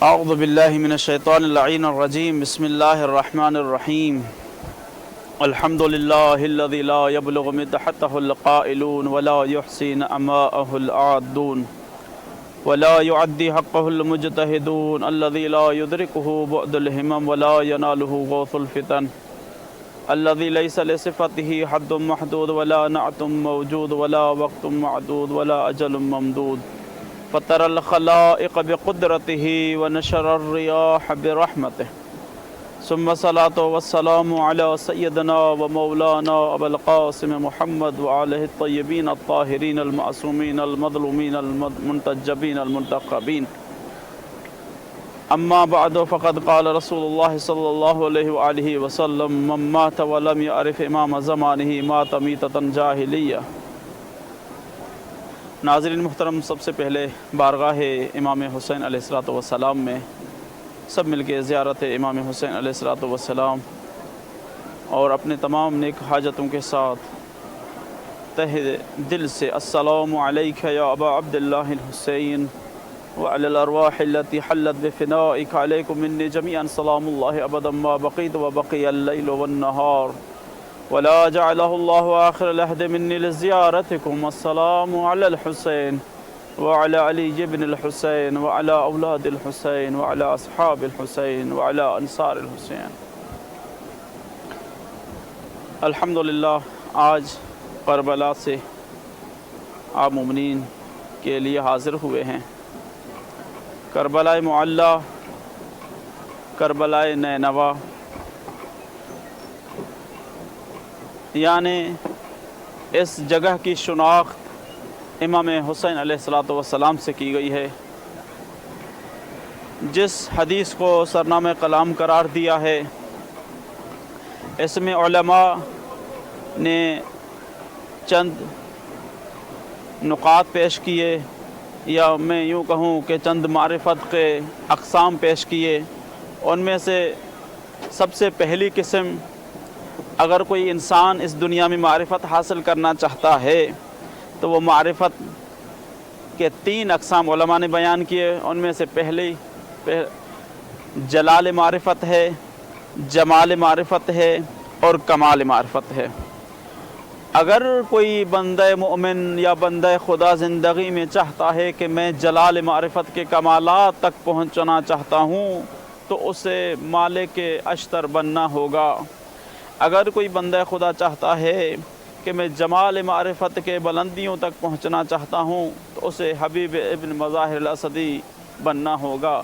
اعوذ باللہ من الشیطان اللعین الرجیم بسم اللہ الرحمن الرحیم الحمد للہ الذی لا یبلغ مدحتہ القائلون ولا یحصی نعماءہ العادون ولا يعدي حقه المجتهدون الذي لا يدركه بعد الهمم ولا يناله غوث الفتن الذي ليس لصفته حد محدود ولا نعت موجود ولا وقت معدود ولا أجل ممدود فطر الخلائق بقدرته ونشر الرياح برحمته ثم الصلاة والسلام على سيدنا ومولانا أبا القاسم محمد وعليه الطيبين الطاهرين المعصومين المظلومين المنتجبين المنتخبين أما بعد فقد قال رسول الله صلى الله عليه وآله وسلم من مات ولم يعرف إمام زمانه مات ميتة جاهلية۔ ناظرین محترم، سب سے پہلے بارگاہ امام حسین علیہ السلام میں سب مل کے زیارت امام حسین علیہ السلام اور اپنے تمام نیک حاجتوں کے ساتھ تہ دل سے السلام علیک یا ابا عبداللہ الحسین وعلی الارواح التي حلت بفنائک علیکم منی جمیعا سلام اللہ ابدا ما بقیت وبقی اللیل والنہار ولا جعله الله آخر العهد مني لزيارتكم السلام على الحسين وعلى علي بن الحسين وعلى أولاد الحسين وعلى أصحاب الحسين وعلى أنصار الحسين۔ الحمدللہ آج کربلا سے آپ مومنین کے لیے حاضر ہوئے ہیں۔ کربلا معلی، کربلا نینوا، یعنی اس جگہ کی شناخت امام حسین علیہ السلام سے کی گئی ہے۔ جس حدیث کو سرنامہ کلام قرار دیا ہے، اس میں علماء نے چند نقاط پیش کیے، یا میں یوں کہوں کہ چند معرفت کے اقسام پیش کیے۔ ان میں سے سب سے پہلی قسم، اگر کوئی انسان اس دنیا میں معرفت حاصل کرنا چاہتا ہے تو وہ معرفت کے تین اقسام علماء نے بیان کیے۔ ان میں سے پہلی جلال معرفت ہے، جمال معرفت ہے اور کمال معرفت ہے۔ اگر کوئی بندہ مومن یا بندہ خدا زندگی میں چاہتا ہے کہ میں جلال معرفت کے کمالات تک پہنچنا چاہتا ہوں تو اسے مالک اشتر بننا ہوگا۔ اگر کوئی بندہ خدا چاہتا ہے کہ میں جمال معرفت کے بلندیوں تک پہنچنا چاہتا ہوں تو اسے حبیب ابن مظاہر الاسدی بننا ہوگا۔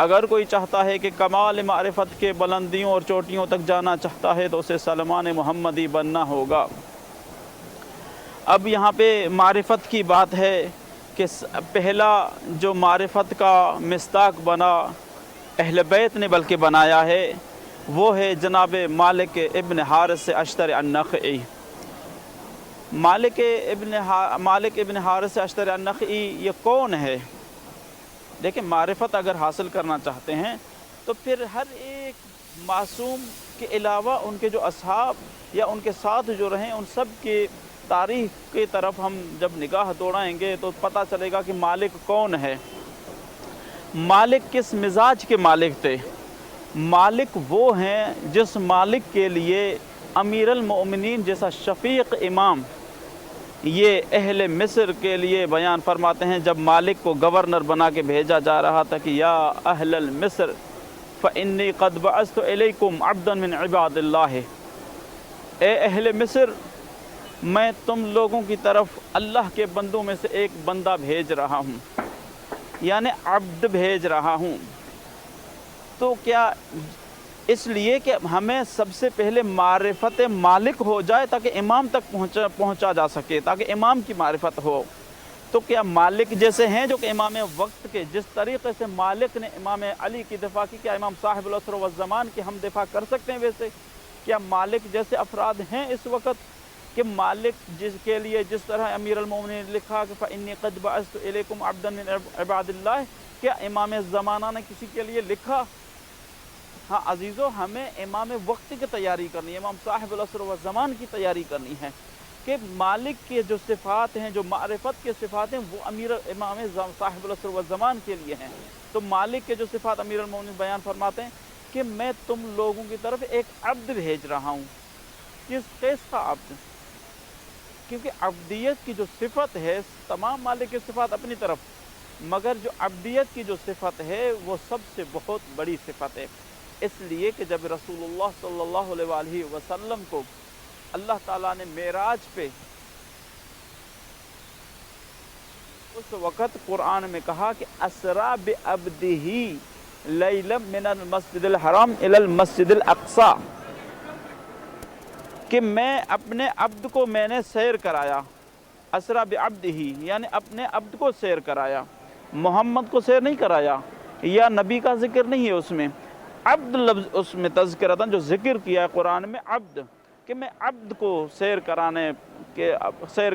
اگر کوئی چاہتا ہے کہ کمال معرفت کے بلندیوں اور چوٹیوں تک جانا چاہتا ہے تو اسے سلمان محمدی بننا ہوگا۔ اب یہاں پہ معرفت کی بات ہے کہ پہلا جو معرفت کا مصداق بنا، اہل بیت نے بلکہ بنایا ہے، وہ ہے جناب مالک ابن حارث اشتر النخعی۔ مالک ابن حارث اشتر النخعی یہ کون ہے؟ دیکھیں، معرفت اگر حاصل کرنا چاہتے ہیں تو پھر ہر ایک معصوم کے علاوہ ان کے جو اصحاب یا ان کے ساتھ جو رہیں ان سب کی تاریخ کی طرف ہم جب نگاہ دوڑائیں گے تو پتہ چلے گا کہ مالک کون ہے۔ مالک کس مزاج کے مالک تھے؟ مالک وہ ہیں جس مالک کے لیے امیر المؤمنین جیسا شفیق امام یہ اہل مصر کے لیے بیان فرماتے ہیں، جب مالک کو گورنر بنا کے بھیجا جا رہا تھا کہ یا اہل المصر فإنی قد بعثت الیکم عبدا من عباد اللہ، اے اہل مصر میں تم لوگوں کی طرف اللہ کے بندوں میں سے ایک بندہ بھیج رہا ہوں، یعنی عبد بھیج رہا ہوں۔ تو کیا اس لیے کہ ہمیں سب سے پہلے معرفت مالک ہو جائے تاکہ امام تک پہنچا جا سکے، تاکہ امام کی معرفت ہو۔ تو کیا مالک جیسے ہیں جو کہ امام وقت کے، جس طریقے سے مالک نے امام علی کی دفاع کی، کیا امام صاحب العصر والزمان کی ہم دفاع کر سکتے ہیں؟ ویسے کیا مالک جیسے افراد ہیں اس وقت کہ مالک جس کے لیے جس طرح امیر المومنین نے لکھا کہ فَإِنِّي قَدْ بَعَثْتُ إِلَيْكُمْ عَبْدًا مِنْ عِبَادِ اللَّهِ، کیا امام زمانہ نے کسی کے لیے لکھا؟ ہاں عزیزو، ہمیں امام وقت کی تیاری کرنی ہے، امام صاحب العصر والزمان کی تیاری کرنی ہے کہ مالک کے جو صفات ہیں، جو معرفت کے صفات ہیں، وہ امام صاحب العصر والزمان کے لیے ہیں۔ تو مالک کے جو صفات امیر المومنین بیان فرماتے ہیں کہ میں تم لوگوں کی طرف ایک عبد بھیج رہا ہوں۔ کس کا عبد؟ کیونکہ عبدیت کی جو صفت ہے، تمام مالک کی صفات اپنی طرف، مگر جو عبدیت کی جو صفت ہے وہ سب سے بہت بڑی صفت ہے۔ اس لیے کہ جب رسول اللہ صلی اللہ علیہ وآلہ وسلم کو اللہ تعالیٰ نے معراج پہ اس وقت قرآن میں کہا کہ اسرا بعبدہ لیلا من المسجد الحرام الی المسجد الاقصی، کہ میں اپنے عبد کو میں نے سیر کرایا، اسرا بعبدہ یعنی اپنے عبد کو سیر کرایا، محمد کو سیر نہیں کرایا، یا نبی کا ذکر نہیں ہے اس میں، عبد لفظ اس میں تذکرتاً جو ذکر کیا ہے قرآن میں عبد، کہ میں عبد کو سیر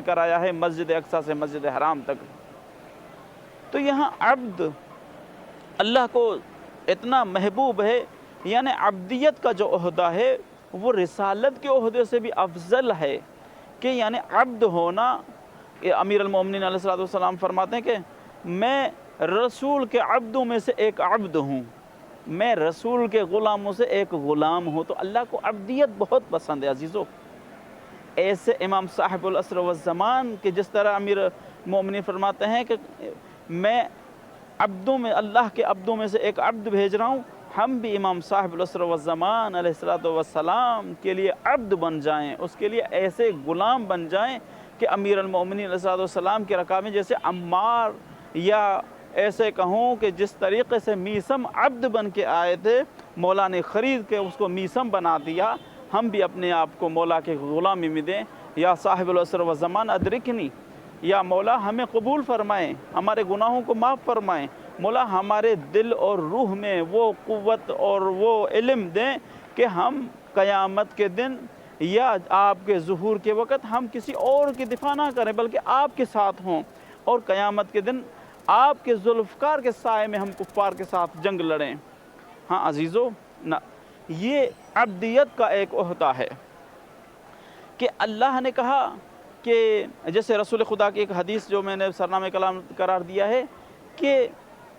کرایا ہے مسجد اقصی سے مسجد حرام تک۔ تو یہاں عبد اللہ کو اتنا محبوب ہے، یعنی عبدیت کا جو عہدہ ہے وہ رسالت کے عہدے سے بھی افضل ہے، کہ یعنی عبد ہونا۔ امیر المومنین علیہ السلام فرماتے ہیں کہ میں رسول کے عبدوں میں سے ایک عبد ہوں، میں رسول کے غلاموں سے ایک غلام ہوں۔ تو اللہ کو عبدیت بہت پسند ہے عزیزو۔ ایسے امام صاحب العصر والزمان کہ جس طرح امیر مومنین فرماتے ہیں کہ میں عبدوں میں، اللہ کے عبدوں میں سے ایک عبد بھیج رہا ہوں، ہم بھی امام صاحب العصر والزمان علیہ السلام کے لیے عبد بن جائیں، اس کے لیے ایسے غلام بن جائیں کہ امیر المومنین علیہ السلام کے رکعہ میں جیسے عمار، یا ایسے کہوں کہ جس طریقے سے میثم عبد بن کے آئے تھے، مولا نے خرید کے اس کو میثم بنا دیا، ہم بھی اپنے آپ کو مولا کے غلامی میں دیں۔ یا صاحب العصر والزمان ادرکنی، یا مولا ہمیں قبول فرمائیں، ہمارے گناہوں کو معاف فرمائیں، مولا ہمارے دل اور روح میں وہ قوت اور وہ علم دیں کہ ہم قیامت کے دن یا آپ کے ظہور کے وقت ہم کسی اور کی دفاع نہ کریں بلکہ آپ کے ساتھ ہوں، اور قیامت کے دن آپ کے ذوالفقار کے سائے میں ہم کفار کے ساتھ جنگ لڑیں۔ ہاں عزیزو، یہ عبدیت کا ایک عہدہ ہے کہ اللہ نے کہا کہ جیسے رسول خدا کی ایک حدیث جو میں نے سرنامہ کلام قرار دیا ہے کہ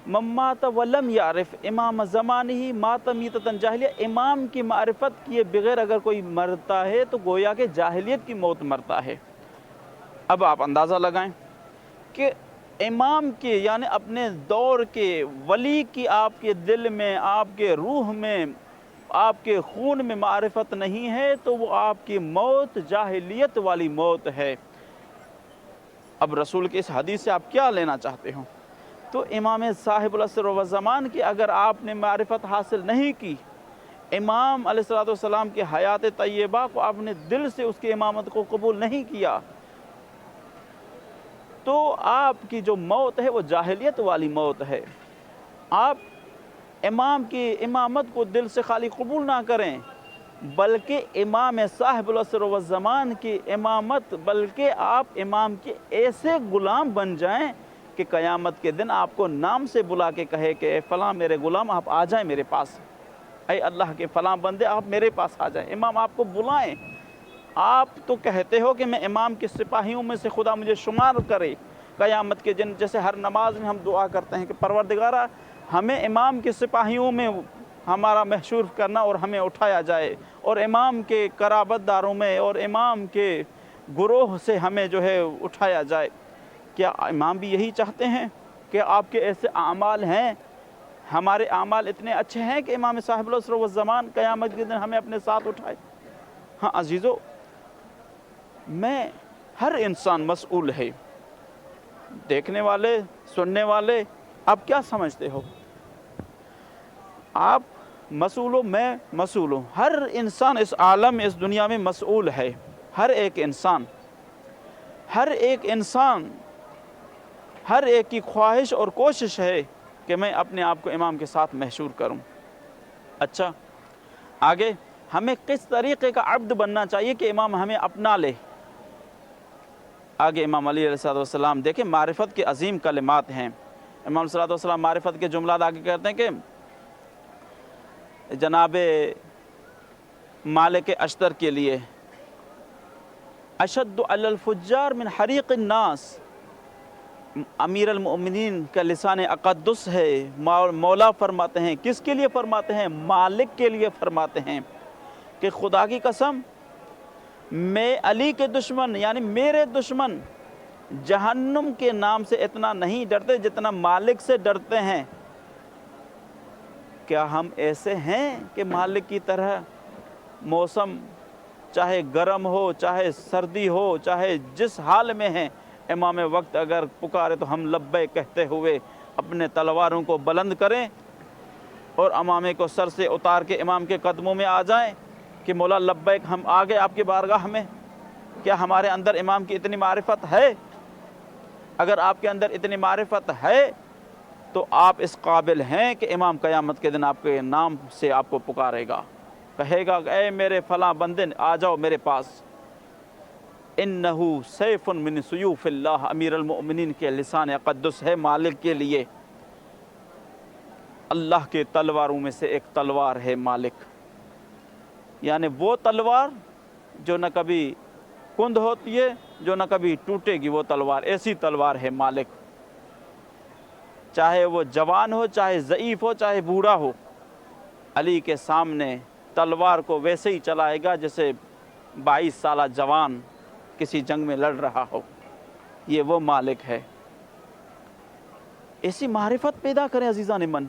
من مات ولم یعرف امام زمانہ مات میتۃ جاہلیہ، امام کی معرفت کیے بغیر اگر کوئی مرتا ہے تو گویا کہ جاہلیت کی موت مرتا ہے۔ اب آپ اندازہ لگائیں کہ امام کے یعنی اپنے دور کے ولی کی آپ کے دل میں، آپ کے روح میں، آپ کے خون میں معرفت نہیں ہے تو وہ آپ کی موت جاہلیت والی موت ہے۔ اب رسول کے اس حدیث سے آپ کیا لینا چاہتے ہو؟ تو امام صاحب العصر والزمان کی اگر آپ نے معرفت حاصل نہیں کی، امام علیہ السلام کے حیات طیبہ کو آپ نے دل سے اس کی امامت کو قبول نہیں کیا، تو آپ کی جو موت ہے وہ جاہلیت والی موت ہے۔ آپ امام کی امامت کو دل سے خالی قبول نہ کریں بلکہ امام صاحب العصر والزمان کی امامت، بلکہ آپ امام کے ایسے غلام بن جائیں کہ قیامت کے دن آپ کو نام سے بلا کے کہے کہ اے فلاں میرے غلام آپ آ جائیں میرے پاس، اے اللہ کے فلاں بندے آپ میرے پاس آ جائیں، امام آپ کو بلائیں۔ آپ تو کہتے ہو کہ میں امام کے سپاہیوں میں سے خدا مجھے شمار کرے قیامت کے دن، جیسے ہر نماز میں ہم دعا کرتے ہیں کہ پروردگارہ ہمیں امام کے سپاہیوں میں ہمارا محشور کرنا اور ہمیں اٹھایا جائے، اور امام کے قرابت داروں میں اور امام کے گروہ سے ہمیں جو ہے اٹھایا جائے۔ کیا امام بھی یہی چاہتے ہیں کہ آپ کے ایسے اعمال ہیں، ہمارے اعمال اتنے اچھے ہیں کہ امام صاحب العصر والزمان قیامت کے دن ہمیں اپنے ساتھ اٹھائے؟ ہاں عزیزو، میں ہر انسان مسئول ہے، دیکھنے والے، سننے والے، آپ کیا سمجھتے ہو؟ آپ مسئول ہوں، میں مسئول ہوں، ہر انسان اس عالم میں، اس دنیا میں مسئول ہے، ہر ایک انسان، ہر ایک انسان، ہر ایک کی خواہش اور کوشش ہے کہ میں اپنے آپ کو امام کے ساتھ محشور کروں۔ اچھا، آگے ہمیں کس طریقے کا عبد بننا چاہیے کہ امام ہمیں اپنا لے؟ آگے امام علی علیہ السلام دیکھیں معرفت کے عظیم کلمات ہیں۔ امام صلی اللہ علیہ وسلم معرفت کے جملات آگے کہتے ہیں کہ جناب مالک اشتر کے لیے اشد علی الفجار من حریق الناس، امیر المؤمنین کا لسان اقدس ہے، مولا فرماتے ہیں، کس کے لیے فرماتے ہیں؟ مالک کے لیے فرماتے ہیں کہ خدا کی قسم میں علی کے دشمن یعنی میرے دشمن جہنم کے نام سے اتنا نہیں ڈرتے جتنا مالک سے ڈرتے ہیں۔ کیا ہم ایسے ہیں کہ مالک کی طرح موسم چاہے گرم ہو، چاہے سردی ہو، چاہے جس حال میں ہیں، امام وقت اگر پکارے تو ہم لبیک کہتے ہوئے اپنے تلواروں کو بلند کریں اور امامے کو سر سے اتار کے امام کے قدموں میں آ جائیں کہ مولا لبیک ہم آ گئے آپ کی بارگاہ میں؟ کیا ہمارے اندر امام کی اتنی معرفت ہے؟ اگر آپ کے اندر اتنی معرفت ہے تو آپ اس قابل ہیں کہ امام قیامت کے دن آپ کے نام سے آپ کو پکارے گا، کہے گا کہ اے میرے فلاں بندے آ جاؤ میرے پاس۔ انہو سیف من سیوف اللہ، امیر المؤمنین کے لسان اقدس ہے مالک کے لیے، اللہ کے تلواروں میں سے ایک تلوار ہے مالک، یعنی وہ تلوار جو نہ کبھی کند ہوتی ہے، جو نہ کبھی ٹوٹے گی، وہ تلوار ایسی تلوار ہے مالک، چاہے وہ جوان ہو، چاہے ضعیف ہو، چاہے بوڑھا ہو، علی کے سامنے تلوار کو ویسے ہی چلائے گا جیسے 22 سالہ جوان کسی جنگ میں لڑ رہا ہو۔ یہ وہ مالک ہے۔ ایسی معرفت پیدا کریں عزیزان من۔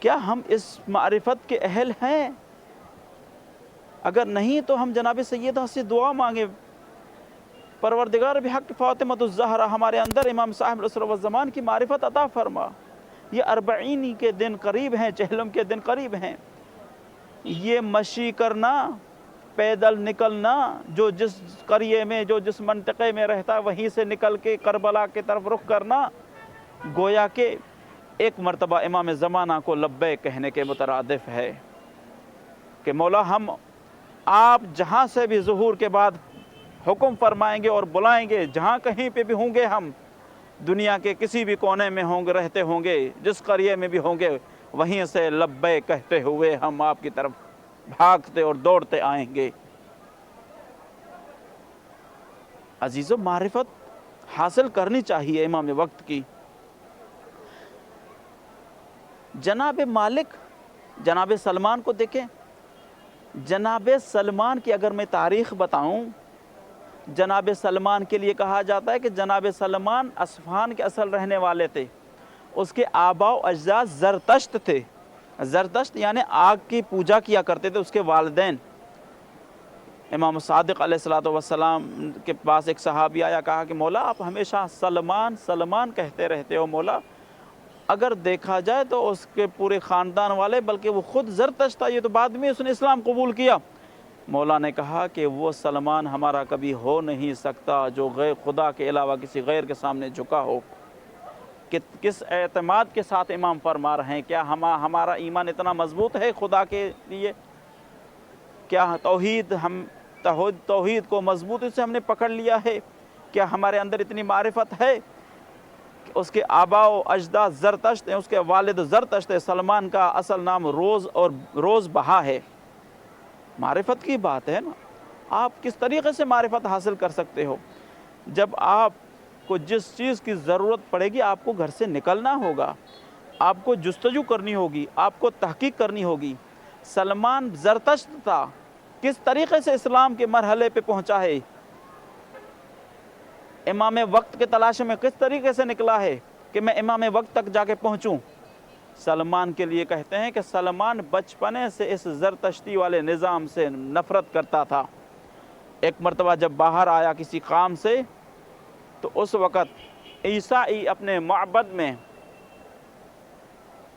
کیا ہم اس معرفت کے اہل ہیں؟ اگر نہیں تو ہم جناب سیدہ سے دعا مانگیں، پروردگار بحق فاطمۃ الزہرا ہمارے اندر امام صاحب العصر والزمان کی معرفت عطا فرما۔ یہ اربعینی کے دن قریب ہیں، چہلم کے دن قریب ہیں۔ یہ مشی کرنا، پیدل نکلنا، جو جس قریے میں، جو جس منطقے میں رہتا ہے وہیں سے نکل کے کربلا کی طرف رخ کرنا، گویا کہ ایک مرتبہ امام زمانہ کو لبیک کہنے کے مترادف ہے کہ مولا ہم آپ جہاں سے بھی ظہور کے بعد حکم فرمائیں گے اور بلائیں گے، جہاں کہیں پہ بھی ہوں گے، ہم دنیا کے کسی بھی کونے میں ہوں گے، رہتے ہوں گے، جس قریے میں بھی ہوں گے، وہیں سے لبیک کہتے ہوئے ہم آپ کی طرف بھاگتے اور دوڑتے آئیں گے۔ عزیزو، معرفت حاصل کرنی چاہیے امام وقت کی۔ جناب مالک، جناب سلمان کو دیکھیں، جناب سلمان کی اگر میں تاریخ بتاؤں، جناب سلمان کے لیے کہا جاتا ہے کہ جناب سلمان اصفہان کے اصل رہنے والے تھے، اس کے آباء و اجداد زرتشت تھے۔ زرتشت یعنی آگ کی پوجا کیا کرتے تھے اس کے والدین۔ امام صادق علیہ السلام کے پاس ایک صحابی آیا، کہا کہ مولا آپ ہمیشہ سلمان سلمان کہتے رہتے ہو، مولا اگر دیکھا جائے تو اس کے پورے خاندان والے، بلکہ وہ خود زرتشت تھا، یہ تو بعد میں اس نے اسلام قبول کیا۔ مولا نے کہا کہ وہ سلمان ہمارا کبھی ہو نہیں سکتا جو غیر خدا کے علاوہ کسی غیر کے سامنے جھکا ہو۔ کس اعتماد کے ساتھ امام فرما رہے ہیں؟ کیا ہمارا ایمان اتنا مضبوط ہے خدا کے لیے؟ کیا توحید کو مضبوطی سے ہم نے پکڑ لیا ہے؟ کیا ہمارے اندر اتنی معرفت ہے کہ اس کے آباء و اجداد زرتشت ہیں، اس کے والد زرتشت ہے، سلمان کا اصل نام روز بہا ہے؟ معرفت کی بات ہے نا۔ آپ کس طریقے سے معرفت حاصل کر سکتے ہو؟ جب آپ کو جس چیز کی ضرورت پڑے گی آپ کو گھر سے نکلنا ہوگا، آپ کو جستجو کرنی ہوگی، آپ کو تحقیق کرنی ہوگی۔ سلمان زرتشت تھا، کس طریقے سے اسلام کے مرحلے پہ پہنچا ہے؟ امام وقت کے تلاش میں کس طریقے سے نکلا ہے کہ میں امام وقت تک جا کے پہنچوں؟ سلمان کے لیے کہتے ہیں کہ سلمان بچپنے سے اس زرتشتی والے نظام سے نفرت کرتا تھا۔ ایک مرتبہ جب باہر آیا کسی کام سے تو اس وقت عیسائی اپنے معبد میں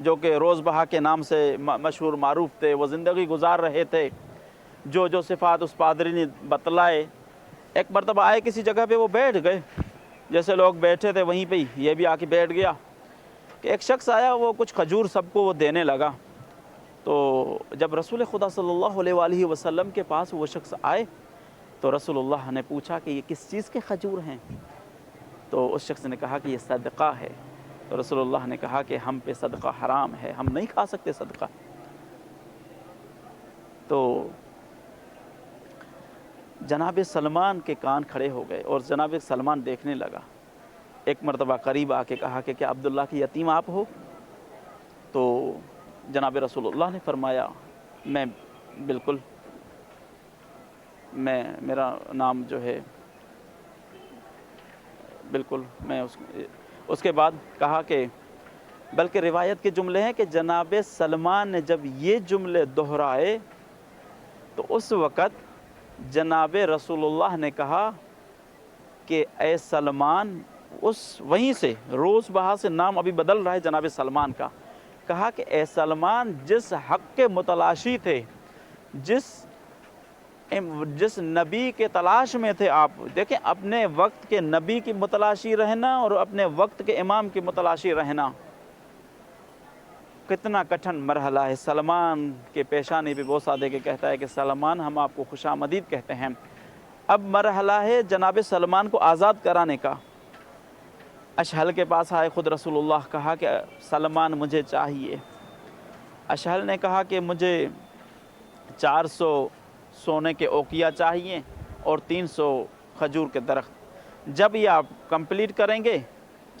جو کہ روز بہا کے نام سے مشہور معروف تھے، وہ زندگی گزار رہے تھے، جو صفات اس پادری نے بتلائے، ایک مرتبہ آئے کسی جگہ پہ وہ بیٹھ گئے، جیسے لوگ بیٹھے تھے وہیں پہ ہی یہ بھی آ کے بیٹھ گیا کہ ایک شخص آیا، وہ کچھ کھجور سب کو وہ دینے لگا۔ تو جب رسول خدا صلی اللہ علیہ وآلہ وسلم کے پاس وہ شخص آئے تو رسول اللہ نے پوچھا کہ یہ کس چیز کے کھجور ہیں؟ تو اس شخص نے کہا کہ یہ صدقہ ہے۔ تو رسول اللہ نے کہا کہ ہم پہ صدقہ حرام ہے، ہم نہیں کھا سکتے صدقہ۔ تو جناب سلمان کے کان کھڑے ہو گئے اور جناب سلمان دیکھنے لگا۔ ایک مرتبہ قریب آ کے کہا کہ کیا عبداللہ کی یتیم آپ ہو؟ تو جناب رسول اللہ نے فرمایا میں بالکل، میرا نام جو ہے بالکل میں اس کے بعد کہا کہ بلکہ روایت کے جملے ہیں کہ جناب سلمان نے جب یہ جملے دہرائے تو اس وقت جناب رسول اللہ نے کہا کہ اے سلمان، وہیں سے روز بہا سے نام ابھی بدل رہا ہے جناب سلمان کا، کہا کہ اے سلمان، جس حق کے متلاشی تھے، جس نبی کے تلاش میں تھے آپ، دیکھیں اپنے وقت کے نبی کی متلاشی رہنا اور اپنے وقت کے امام کی متلاشی رہنا کتنا کٹھن مرحلہ ہے۔ سلمان کے پیشانی پہ بوسہ دے کے کہتا ہے کہ سلمان، ہم آپ کو خوش آمدید کہتے ہیں۔ اب مرحلہ ہے جناب سلمان کو آزاد کرانے کا۔ اشہل کے پاس آئے خود رسول اللہ، کہا کہ سلمان مجھے چاہیے۔ اشہل نے کہا کہ مجھے 400 سونے کے اوقیا چاہیے اور 300 کھجور کے درخت، جب یہ آپ کمپلیٹ کریں گے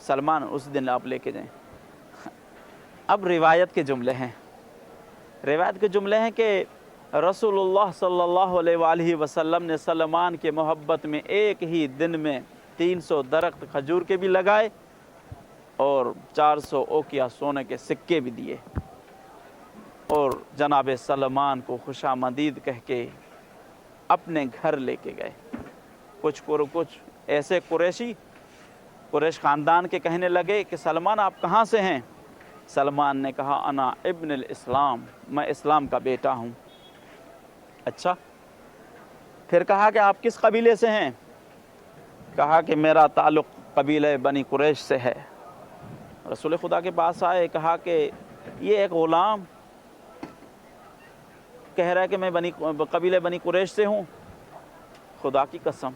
سلمان اس دن آپ لے کے جائیں۔ اب روایت کے جملے ہیں، روایت کے جملے ہیں کہ رسول اللہ صلی اللہ علیہ وآلہ وسلم نے سلمان کے محبت میں ایک ہی دن میں 300 درخت کھجور کے بھی لگائے اور 400 اوقیا سونے کے سکے بھی دیے، اور جناب سلمان کو خوش آمدید کہہ کے اپنے گھر لے کے گئے۔ کچھ ایسے قریش خاندان کے کہنے لگے کہ سلمان آپ کہاں سے ہیں؟ سلمان نے کہا انا ابن الاسلام، میں اسلام کا بیٹا ہوں۔ اچھا، پھر کہا کہ آپ کس قبیلے سے ہیں؟ کہا کہ میرا تعلق قبیلہ بنی قریش سے ہے۔ رسول خدا کے پاس آئے، کہا کہ یہ ایک غلام کہہ رہا ہے کہ میں قبیلہ بنی قریش سے ہوں۔ خدا کی قسم،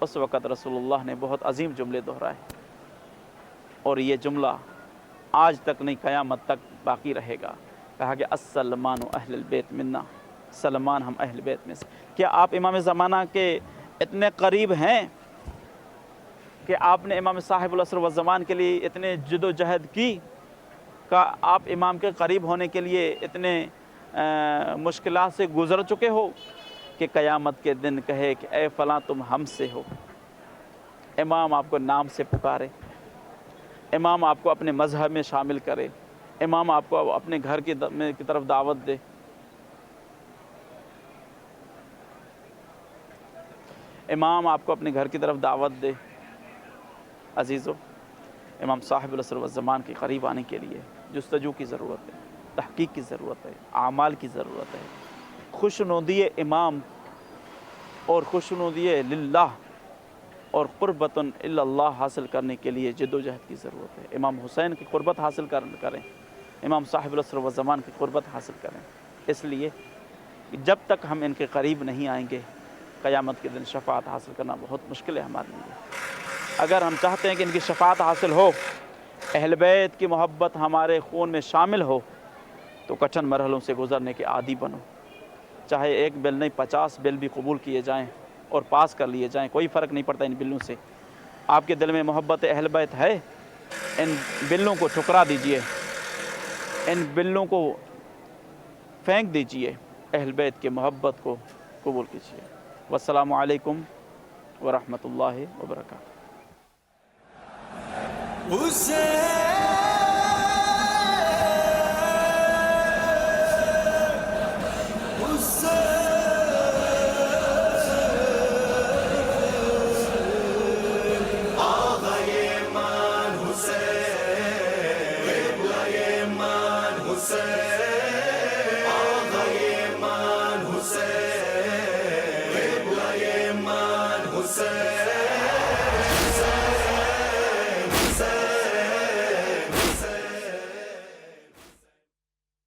اس وقت رسول اللہ نے بہت عظیم جملے دہرائے، اور یہ جملہ آج تک نہیں قیامت تک باقی رہے گا۔ کہا کہ السلمان اہل البیت منا، سلمان ہم اہل بیت میں سے۔ کیا آپ امام زمانہ کے اتنے قریب ہیں کہ آپ نے امام صاحب العصر والزمان کے لیے اتنے جد و جہد کی کہ آپ امام کے قریب ہونے کے لیے اتنے مشکلات سے گزر چکے ہو کہ قیامت کے دن کہے کہ اے فلاں تم ہم سے ہو؟ امام آپ کو نام سے پکارے، امام آپ کو اپنے مذہب میں شامل کرے، امام آپ کو اپنے گھر کی طرف دعوت دے۔ امام آپ کو اپنے گھر کی طرف دعوت دے۔ عزیزو، امام صاحب العصر والزمان کے قریب آنے کے لیے جستجو کی ضرورت ہے، تحقیق کی ضرورت ہے، اعمال کی ضرورت ہے۔ خوشنودی امام اور خوشنودی للہ اور قربۃ الی اللہ حاصل کرنے کے لیے جد و جہد کی ضرورت ہے۔ امام حسین کی قربت حاصل کریں، امام صاحب العصر والزمان کی قربت حاصل کریں، اس لیے کہ جب تک ہم ان کے قریب نہیں آئیں گے قیامت کے دن شفاعت حاصل کرنا بہت مشکل ہے ہمارے لیے۔ اگر ہم چاہتے ہیں کہ ان کی شفاعت حاصل ہو، اہل بیت کی محبت ہمارے خون میں شامل ہو، تو کٹھن مرحلوں سے گزرنے کے عادی بنو۔ چاہے ایک بل نہیں 50 بل بھی قبول کیے جائیں اور پاس کر لیے جائیں، کوئی فرق نہیں پڑتا ان بلوں سے۔ آپ کے دل میں محبت اہل بیت ہے، ان بلوں کو ٹھکرا دیجئے، ان بلوں کو پھینک دیجئے، اہل بیت کے محبت کو قبول کیجئے۔ والسلام علیکم ورحمۃ اللہ وبرکاتہ۔